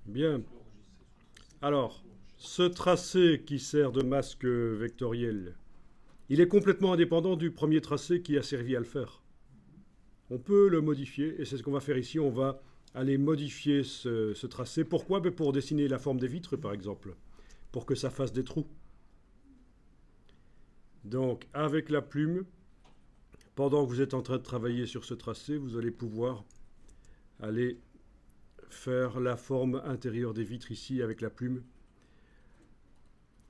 Bien. Alors, ce tracé qui sert de masque vectoriel, il est complètement indépendant du premier tracé qui a servi à le faire. On peut le modifier, et c'est ce qu'on va faire ici. On va aller modifier ce tracé. Pourquoi? Ben, pour dessiner la forme des vitres, par exemple, pour que ça fasse des trous. Donc, avec la plume, pendant que vous êtes en train de travailler sur ce tracé, vous allez pouvoir aller faire la forme intérieure des vitres ici avec la plume.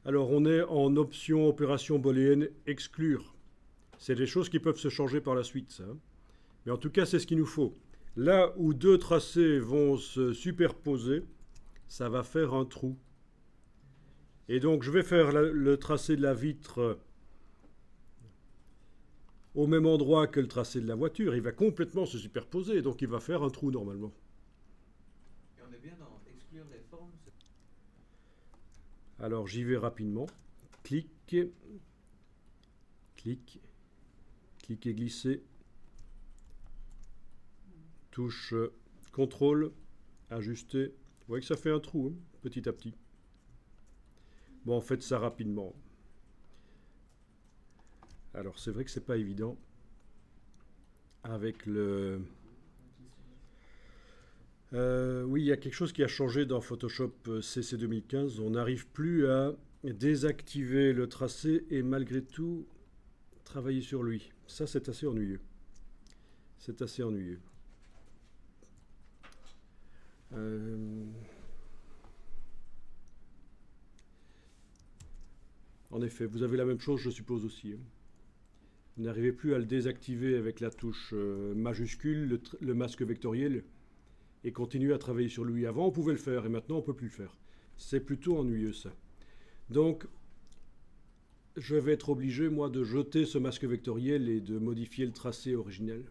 Alors on est en option opération booléenne exclure. C'est des choses qui peuvent se changer par la suite, ça. Mais en tout cas, c'est ce qu'il nous faut. Là où deux tracés vont se superposer, ça va faire un trou. Et donc je vais faire le tracé de la vitre au même endroit que le tracé de la voiture. Il va complètement se superposer, donc il va faire un trou normalement. Et on est bien dans exclure les formes. Alors j'y vais rapidement. Clic, clic, clic et glisser. Touche CTRL, ajuster. Vous voyez que ça fait un trou, hein, petit à petit. Bon, faites ça rapidement. Alors c'est vrai que c'est pas évident avec le... oui, il y a quelque chose qui a changé dans Photoshop CC 2015. On n'arrive plus à désactiver le tracé et malgré tout travailler sur lui. Ça, c'est assez ennuyeux. C'est assez ennuyeux. En effet, vous avez la même chose, je suppose aussi, hein. Vous n'arrivez plus à le désactiver avec la touche majuscule, le masque vectoriel, et continuer à travailler sur lui. Avant, on pouvait le faire, et maintenant, on ne peut plus le faire. C'est plutôt ennuyeux, ça. Donc, je vais être obligé, moi, de jeter ce masque vectoriel et de modifier le tracé originel.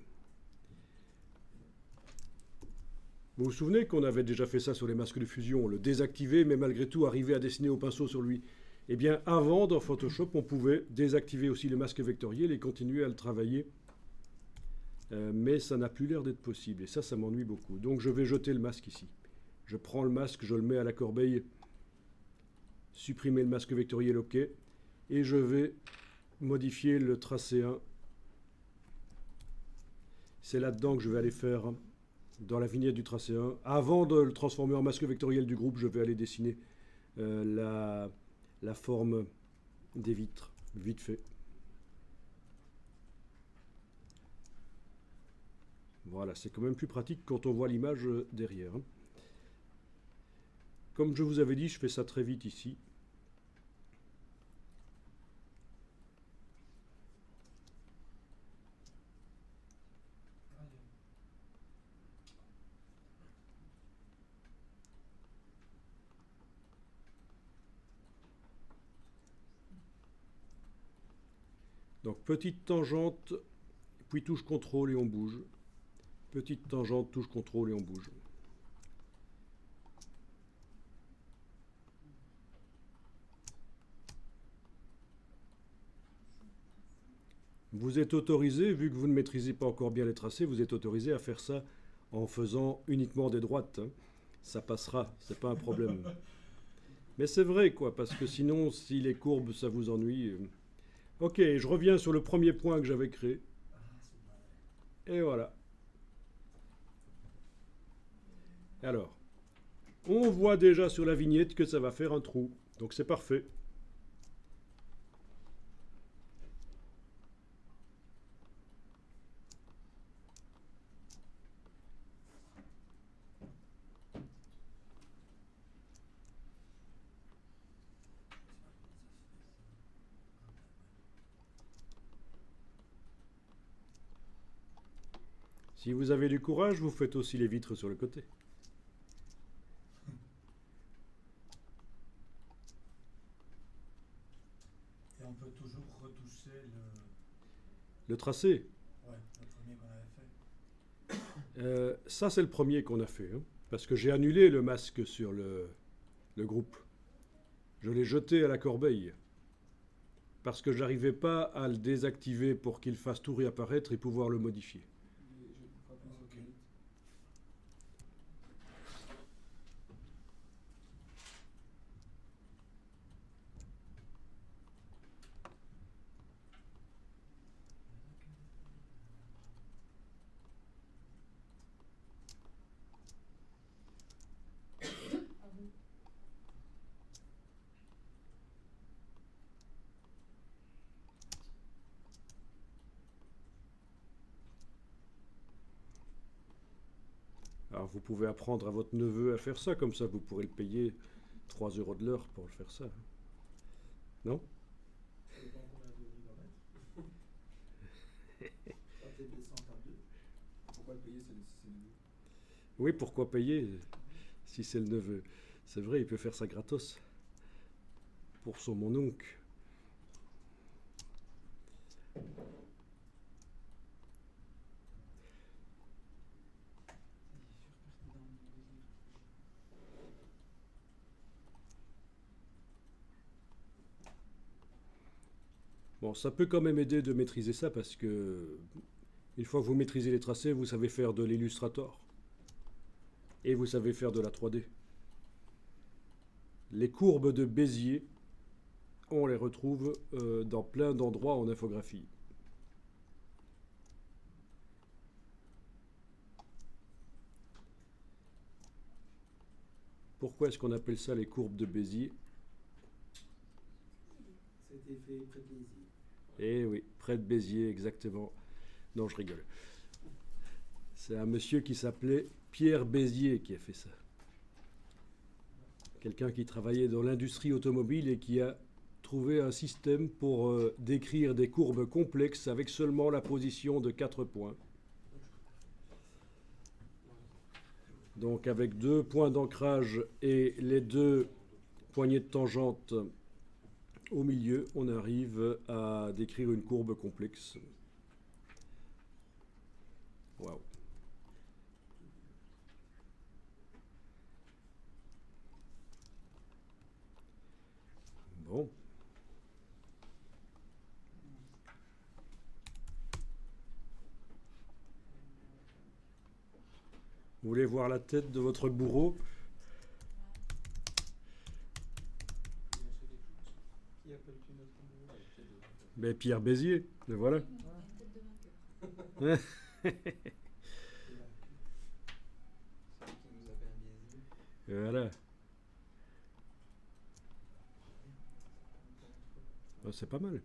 Vous vous souvenez qu'on avait déjà fait ça sur les masques de fusion, le désactiver, mais malgré tout arriver à dessiner au pinceau sur lui. Eh bien, avant, dans Photoshop, on pouvait désactiver aussi le masque vectoriel et continuer à le travailler. Mais ça n'a plus l'air d'être possible, et ça m'ennuie beaucoup. Donc je vais jeter le masque ici. Je prends le masque, je le mets à la corbeille, supprimer le masque vectoriel, OK, et je vais modifier le tracé 1. C'est là-dedans que je vais aller faire, dans la vignette du tracé 1. Avant de le transformer en masque vectoriel du groupe, je vais aller dessiner la forme des vitres, vite fait. Voilà, c'est quand même plus pratique quand on voit l'image derrière. Comme je vous avais dit, je fais ça très vite ici. Donc petite tangente, puis touche CTRL et on bouge. Petite tangente, touche CTRL et on bouge. Vous êtes autorisé, vu que vous ne maîtrisez pas encore bien les tracés, vous êtes autorisé à faire ça en faisant uniquement des droites, hein. Ça passera, c'est pas un problème. Mais c'est vrai, quoi, parce que sinon, si les courbes, ça vous ennuie. Ok, je reviens sur le premier point que j'avais créé. Et voilà. Alors, on voit déjà sur la vignette que ça va faire un trou. Donc c'est parfait. Si vous avez du courage, vous faites aussi les vitres sur le côté. Et on peut toujours retoucher Le tracé, ouais, le premier qu'on avait fait. ça c'est le premier qu'on a fait, hein, parce que j'ai annulé le masque sur le groupe. Je l'ai jeté à la corbeille, parce que je n'arrivais pas à le désactiver pour qu'il fasse tout réapparaître et pouvoir le modifier. Alors vous pouvez apprendre à votre neveu à faire ça, comme ça vous pourrez le payer 3 € de l'heure pour le faire ça. Non? Ça dépend combien de il va mettre. Ça va peut-être descendre à 2. Pourquoi le payer si c'est le neveu? Oui, pourquoi payer si c'est le neveu? C'est vrai, il peut faire ça gratos pour son mononcle. Bon, ça peut quand même aider de maîtriser ça parce que une fois que vous maîtrisez les tracés, vous savez faire de l'Illustrator et vous savez faire de la 3D. Les courbes de Bézier, on les retrouve dans plein d'endroits en infographie. Pourquoi est-ce qu'on appelle ça les courbes de Bézier? C'était fait près de Béziers. Eh oui, près de Béziers, exactement. Non, je rigole. C'est un monsieur qui s'appelait Pierre Bézier qui a fait ça. Quelqu'un qui travaillait dans l'industrie automobile et qui a trouvé un système pour décrire des courbes complexes avec seulement la position de 4 points. Donc avec 2 points d'ancrage et les 2 poignées de tangente au milieu, on arrive à décrire une courbe complexe. Waouh. Bon. Vous voulez voir la tête de votre bourreau? Qui appelle-tu notre bourreau? Ben, Pierre Bézier, le voilà. C'est lui qui nous a permis les idées. Voilà. Ah, c'est pas mal.